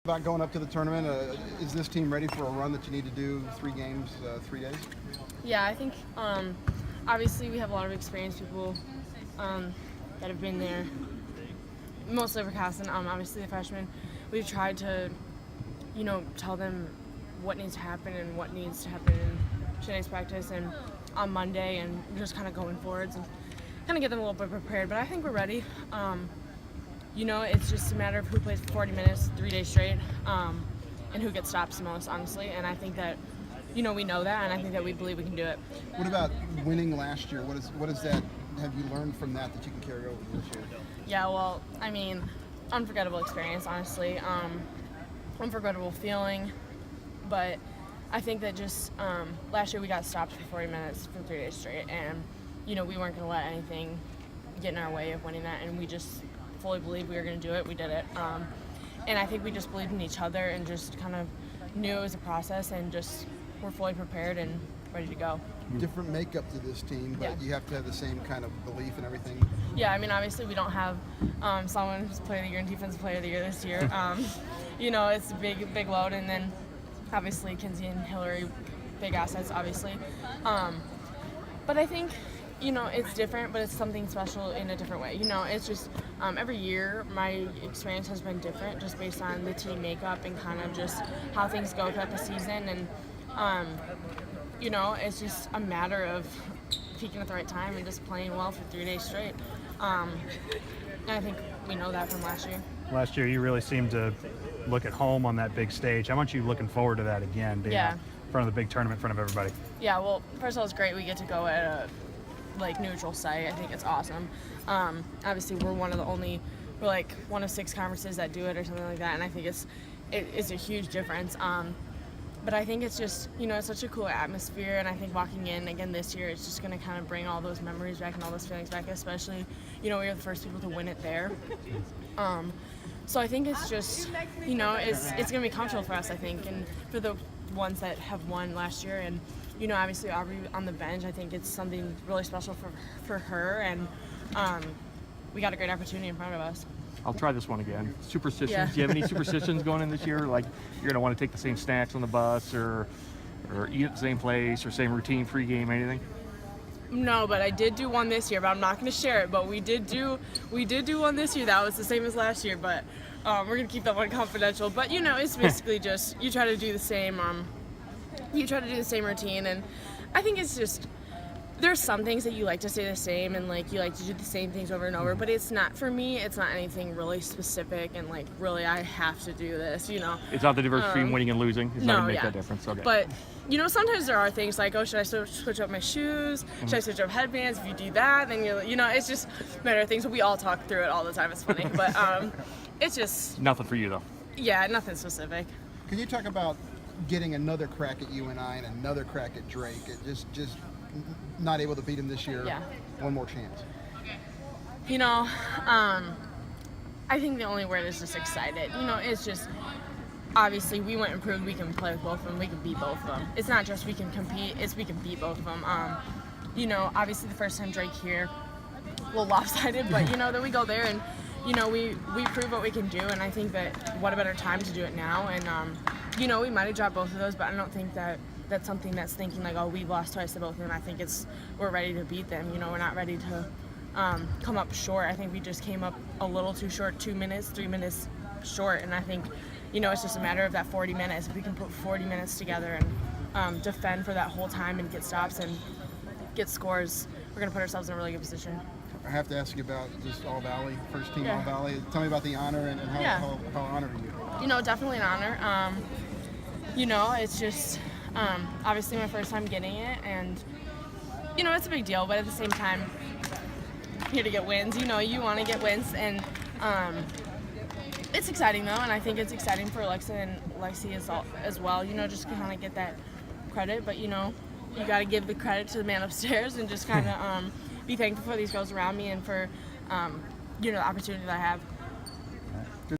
About going up to the tournament, is this team ready for a run that you need to do 3 games, 3 days? Yeah, I think obviously we have a lot of experienced people that have been there, mostly for Casson. Obviously the freshmen, we've tried to, tell them what needs to happen and what needs to happen in today's practice and on Monday, and just kind of going forwards and kind of get them a little bit prepared. But I think we're ready. It's just a matter of who plays for 40 minutes, 3 days straight, and who gets stops the most, honestly. And I think that, we know that, and I think that we believe we can do it. What about winning last year? What is that? Have you learned from that you can carry over this year? Yeah, well, unforgettable experience, honestly. Unforgettable feeling. But I think that just last year we got stopped for 40 minutes for 3 days straight, and, we weren't going to let anything get in our way of winning that, and we just fully believed we were going to do it. We did it. And I think we just believed in each other and just kind of knew it was a process, and just we're fully prepared and ready to go. Different makeup to this team, but you have to have the same kind of belief and everything. Yeah, obviously we don't have someone who's player of the year and defensive player of the year this year. It's a big load, and then obviously Kinsey and Hillary, big assets, obviously. But I think, it's different, but it's something special in a different way. It's just every year my experience has been different, just based on the team makeup and kind of just how things go throughout the season. And, it's just a matter of peaking at the right time and just playing well for 3 days straight. And I think we know that from last year. Last year you really seemed to look at home on that big stage. How much are you looking forward to that again, being in front of the big tournament, in front of everybody? Yeah, well, first of all, it's great we get to go at a neutral site. I think it's awesome. Obviously we're one of 6 conferences that do it or something like that, and I think it's a huge difference. But I think it's just, it's such a cool atmosphere, and I think walking in again this year, it's just going to kind of bring all those memories back and all those feelings back, especially, we were the first people to win it there. So I think it's just, it's going to be comfortable for us, I think, and for the ones that have won last year. And, obviously Aubrey on the bench, I think it's something really special for her, and we got a great opportunity in front of us. I'll try this one again. Superstitions. Yeah. Do you have any superstitions going in this year? Like you're going to want to take the same snacks on the bus, or eat at the same place, or same routine pregame, anything? No, but I did do one this year, but I'm not going to share it. But we did do one this year that was the same as last year, but we're going to keep that one confidential. But it's basically just you try to do the same. You try to do the same routine, and I think it's just. There's some things that you like to say the same, and you like to do the same things over and over, but it's not, for me, it's not anything really specific and really I have to do this, It's not the difference between winning and losing. It's not going to make that difference. Okay. But, sometimes there are things like, should I switch up my shoes? Should I switch up headbands? If you do that, then it's just a matter of things. We all talk through it all the time. It's funny, but it's just. Nothing for you though. Yeah, nothing specific. Can you talk about getting another crack at UNI and another crack at Drake? Just not able to beat him this year. Yeah. One more chance. I think the only word is just excited. It's just obviously we went and proved we can play with both of them. We can beat both of them. It's not just we can compete; it's we can beat both of them. Obviously the first time Drake here, a little lopsided, but then we go there and we prove what we can do. And I think that what a better time to do it now. And we might have dropped both of those, but I don't think that. That's something that's thinking we lost twice to both of them. I think we're ready to beat them. We're not ready to come up short. I think we just came up a little too short, 2 minutes, 3 minutes short. And I think, it's just a matter of that 40 minutes. If we can put 40 minutes together and defend for that whole time and get stops and get scores, we're going to put ourselves in a really good position. I have to ask you about just All Valley, first team All Valley. Tell me about the honor and how honored are you? Definitely an honor. It's just... obviously my first time getting it, and it's a big deal, but at the same time I'm here to get wins. You want to get wins, and it's exciting though, and I think it's exciting for Alexa and Lexi as well, just kind of get that credit, but you got to give the credit to the man upstairs and just kind of be thankful for these girls around me and for the opportunity that I have.